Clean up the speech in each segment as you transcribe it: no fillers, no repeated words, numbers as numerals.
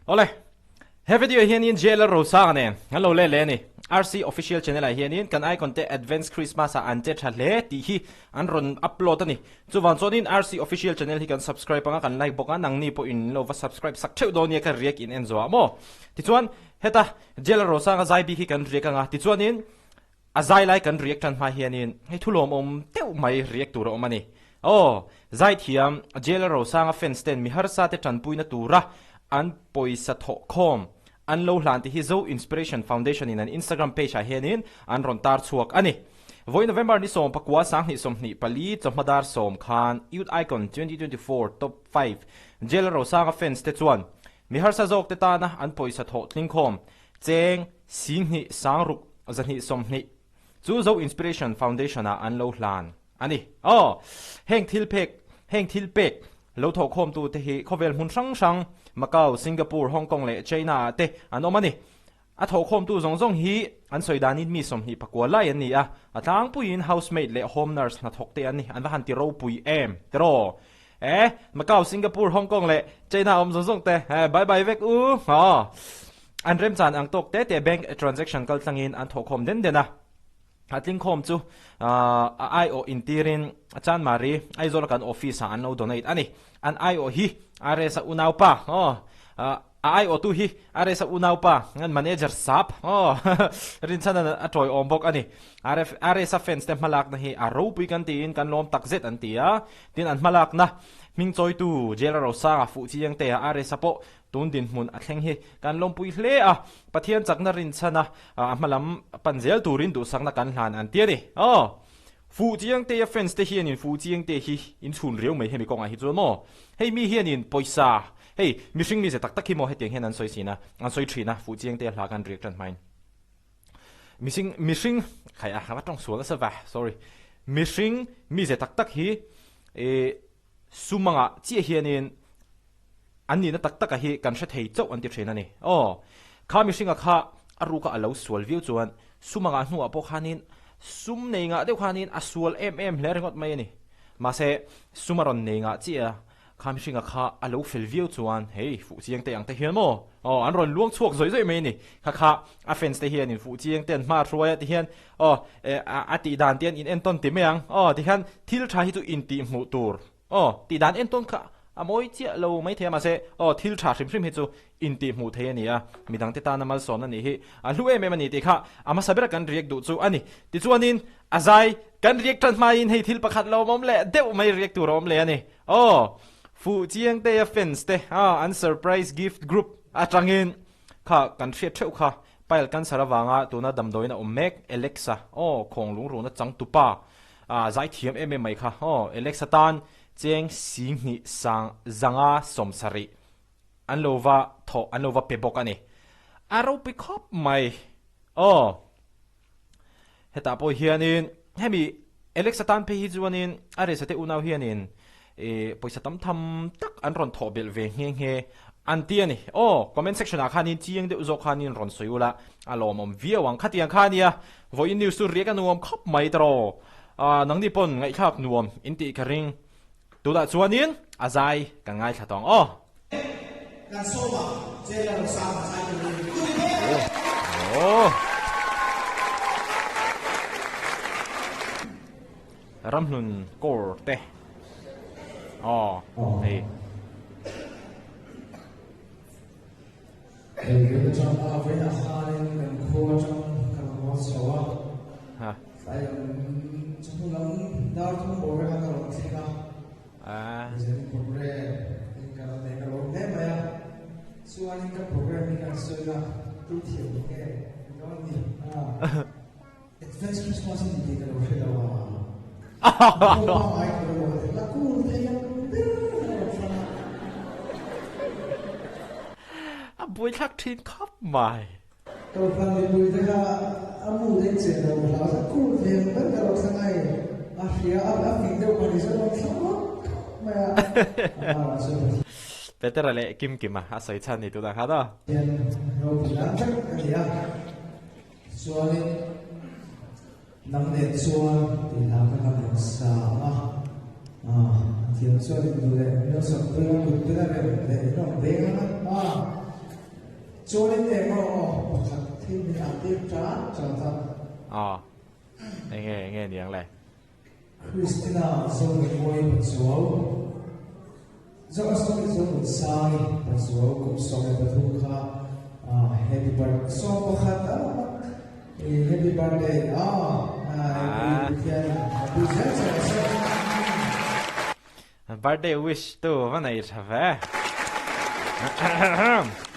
Ole, he video hian in Lalrosanga ne. Hello le ni. RC official channel hian in kan ai konte advance Christmas a ante thale ti hi an ron upload ani. Chuwan chonin RC official channel hi kan subscribe anga kan like boka nang ni po in lo va subscribe sak theu do ni ka react in enzo mo. Ti chuan heta Lalrosanga zai bi hi kan react anga ti chuan in azai lai kan react tan ma hian in hei thulom teu mai react tur omani. Oh, zai thiam Lalrosanga Fans ten mi har sa te tan puina tura an PAWISA .com an lo hlan ti hi zo Inspiration Foundation in an Instagram page a hianin an ron tar chuak ani voi November ni som pakwa sang ni som ni pali chommadar som khan youth icon 2024 top 5 Lalrosanga Fans te chuan mi har sa jok te ta na an PAWISA .com cheng sing ni sang ruk zani som ni chu zo Inspiration Foundation a an lo hlan ani heng thil pek lo tho khom tu te hi khovel mun sang Macau, Singapore, Hong Kong le China te an omani a tho khom tu zong hi an soidanin mi som hi pakwa lai an ni a atang puin housemate le home nurse na thok te an ni an va han ti ro pui em tero Macau, Singapore, Hong Kong le China om zong te bye bye vek u an rem chan ang tok te bank transaction kal tlangin an tho khom den dena atling khom chu ai o intirin chan mari ai zol kan office an no donate ani an ai o hi are sa unaw pa ai o tu hi are sa unaw pa ngan manager sap rin sana atoy ombok ani are sa fans te malak na hi aro pui kan tin kan lom takzet an tia tin an malak na ming choi tu Lalrosanga fu chiang te are sa po tun din mun atheng hi kan lom pui hle a pathian chakna rin chana malam panzel turin du sakna kan hlan an tia ni fu chiang te fans te hian in fu chiang te hi in chun reu mai hemi konga hi chu mo hei mi hian in PAWISA hei mi hring mi ze tak tak hi mo hetiang hian an soi sina an soi thina fu chiang te hla kan react main mi hring khai a hawa tong sual sa va sorry mi hring mi ze tak tak hi sumanga chi hian in an ni na tak tak hi kan hre thei chau an ti thena ni kha mi hringa kha aru ka alo sual view chuan sumanga hnu a po khanin sum nei nga deuh khanin asual hle rengot mai ni ma se sumaron nei nga chia kham hringa kha alo fel view chuan hei fu chiang te ang te hian mo an ron luang chuak zoi mai ni kha a fans te hian in fu chiang ten ma thruaya ti hian ati dan tian in enton ti meang ti han thil tha hi chu in ti mu tur ti dan enton kha amoi chia lo mai the ma se thil tha hrim hi chu in ti mu the ni a midang te ta na mal son ani hi a lu em ani ti kha ama sabera kan react du chu ani ti chuanin azai kan react tan mai in hei thil pakhat lo mom le deu mai react tu rom le ani fu chiang te fans te an surprise gift group atangin kha kan thriat theu kha pail kan sarawanga tuna damdoina mek Alexa khong lung ro na chang tu pa zai thiam em mai kha Alexa tan cheng sing ni sang zanga somsari anlova pebok ani aro pick up mai heta po hianin hemi Alexa tan pe hi chuanin are sate unaw hianin PAWISA tam tham tak an ron thobel ve nge an ti ani comment section a khanin chiang de uzo khanin ron soyula alomom viawang khatiang khania voin news tu rieka nuam khop mai tro nangni pon ngai khak nuam inti karing tu da chuanin azai ka ngai thatong kan soba Lalrosanga sai ramhlun kor te hey cái trong với là hlan gần khô trong các món sò phải trong lắm đau trong bố với các loại thịt nào jadi program ini kalau mereka program ya suami kan program ini kan sudah tujuh oke kalau ni advance Christmas ini kalau sudah oh ai kalau laku dia bui thak thin khop mai kalau plan bui dia amu dia cakap kalau laku dia kan kalau sangai akhirnya apa video pada sana sama Peter le kim asai chan ni tu da ha da no bilang chắc cái gì suami nang net suan thì làm cái làm sao thì suami tu le nó sắp tới nó tu le nó bé nó cho nên để mà thật thì mình ăn tiếp trả chẳng thật nghe tiếng này Christina so mình ngồi một số do so mình so một sai một số cũng so mình bắt thu kha happy birthday so có khát happy birthday birthday wish tu văn này thật vẻ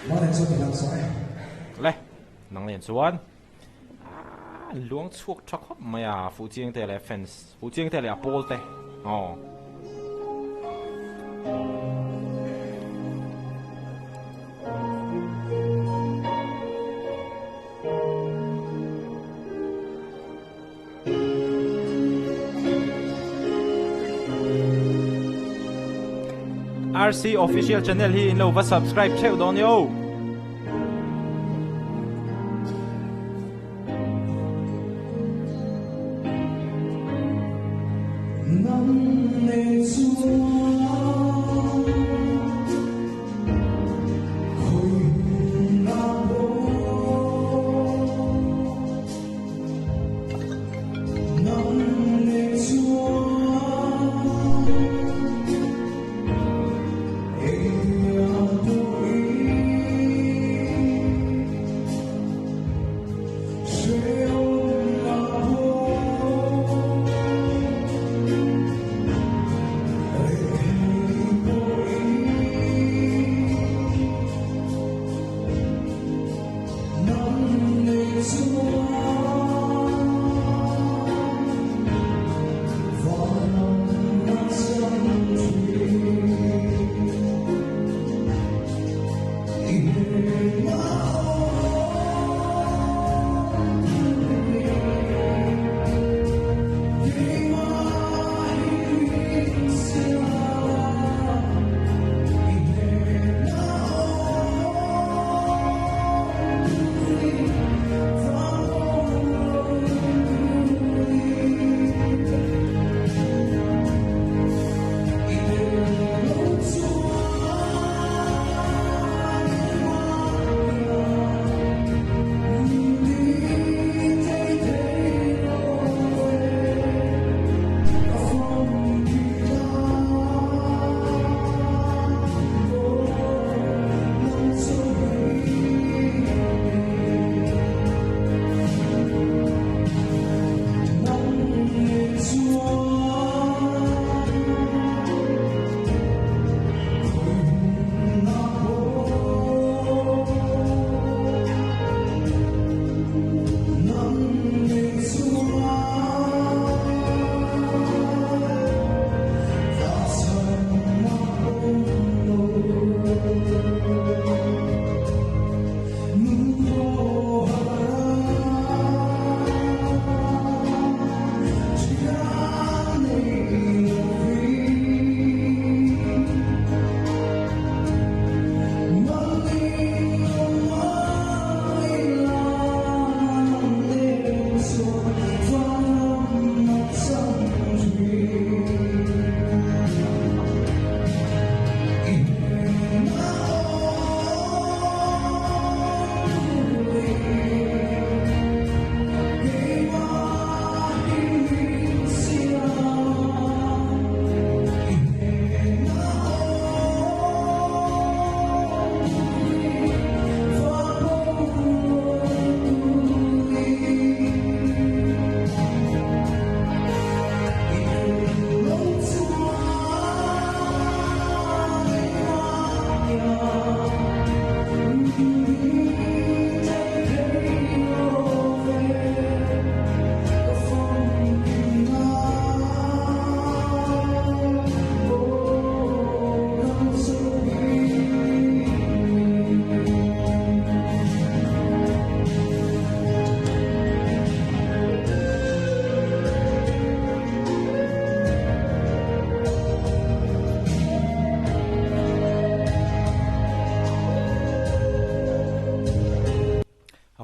nó là số mình làm sao này nóng liền xuống luống chuộc cho khóc mà phụ chiên thế là fans phụ chiên thế là ball thế RC official channel hi in lo va subscribe theo don yo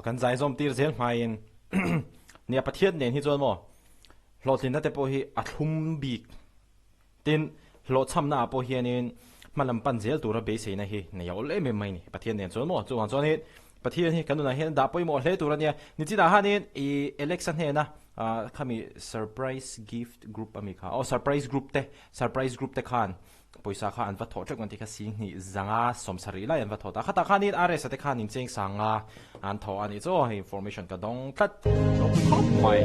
kan zai zom tir zel main nia pathiat nen hi chon mo hlotlin na te po hi athum bik tin hlo chamna po hianin malam pan zel tura be se na hi ne yol le me mai ni pathiat nen chon mo chuan chon hi pathian hi kanuna hen da poi mo hle turania ni chi da hanin e election he na khami surprise gift group ami kha surprise group te khan poisa kha an va tho thak man ti kha sing ni zanga somsari la an va tho ta khata khanin are sa te khanin cheng sanga an tho ani cho information ka dong tat no khop mai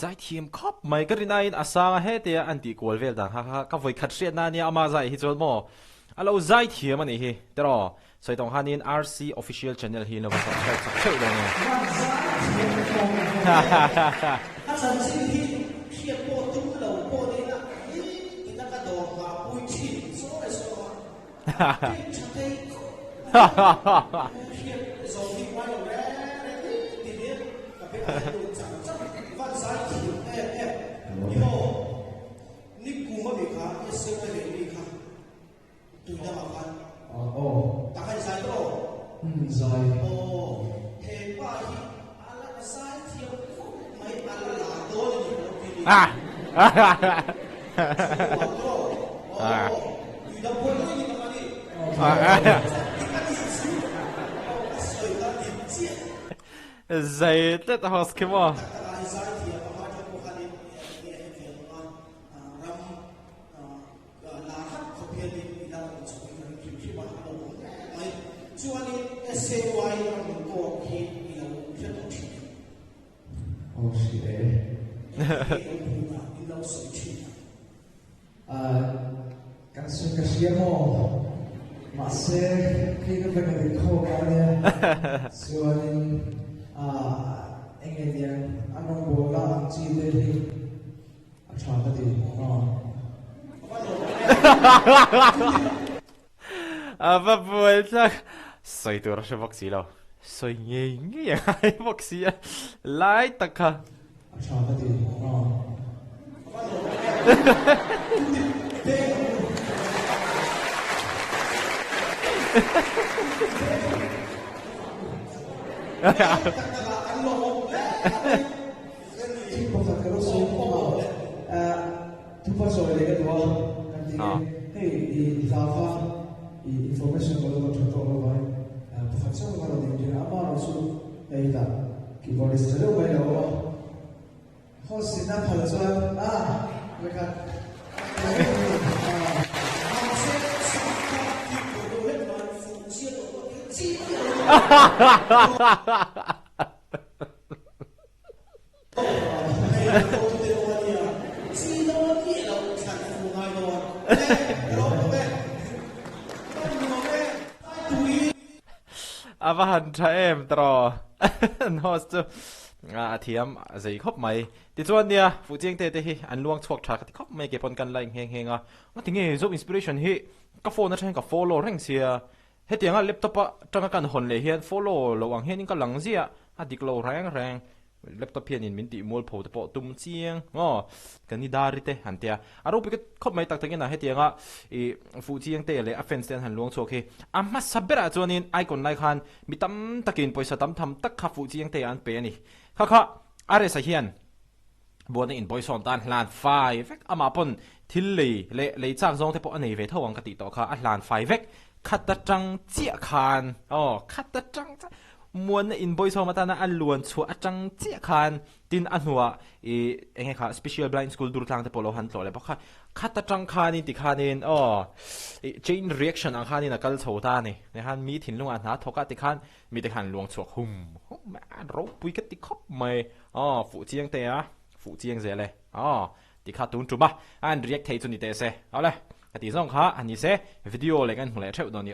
zai thiam khop mai ka rinai asanga he te anti kol vel dang ha ka voi khat riat na ni ama zai hi chol mo alo zai thiam ani hi tero soitong hanin RC official channel hi no ba subscribe sak cheu dang ne ha san si hi khia po tu lo po de na ina ka do ma pui chi so ha ha ha zai te ta hos ke mo Kasi mo masih kita pengen dikokannya soalnya ingin yang anong bola cili apa tadi apa buat soi tu rasa boksi lo soi ngi yang hai boksi ya lai takka apa tadi information ko lo to lo vai phak sa ma ro din din ama ro su ei da ki body style vai lo ho sina phala sa we ka Avahan cha em tro nos chu thiam zai khop mai ti chuan nia fu chiang te hi an luang chuak tha ka khop mai ke pon kan lai heng henga ma tinge zo inspiration hi ka phone na thain ka follow reng sia hetianga laptop atanga kan hon le hian follow lo ang hian ka lang zia adik lo rang laptop hian in min ti mol pho te po tum chiang kan ni dari te hantia aro pi khop mai tak tangena hetianga fu chiang te le a fence ten han luang chok hi amma sabera chuanin icon lai khan mitam takin poisa tam tham tak kha fu chiang te an pe ni kha are sa hian bona in boyson tan hlan 5 vek ama pon thil le chak zong te po anei ve thawang ka ti to kha a hlan 5 vek khata tang chia khan khata tang muan in boys home ta na alluan chu atang chia khan tin anhuwa enge kha special blind school dur tlang te polo han tole pakha khata tang khan in ti khanin chain reaction ang khanin akal chhota ni ne han mi thin lunga na thoka ti khan mi te khan luang chuak hum man ro pui ka ti khop mai fu chiang te fu chiang ze le ti kha tun chu ba an react thei chu ni te se ale ka ti zong kha ani se video le kan hule theu do ni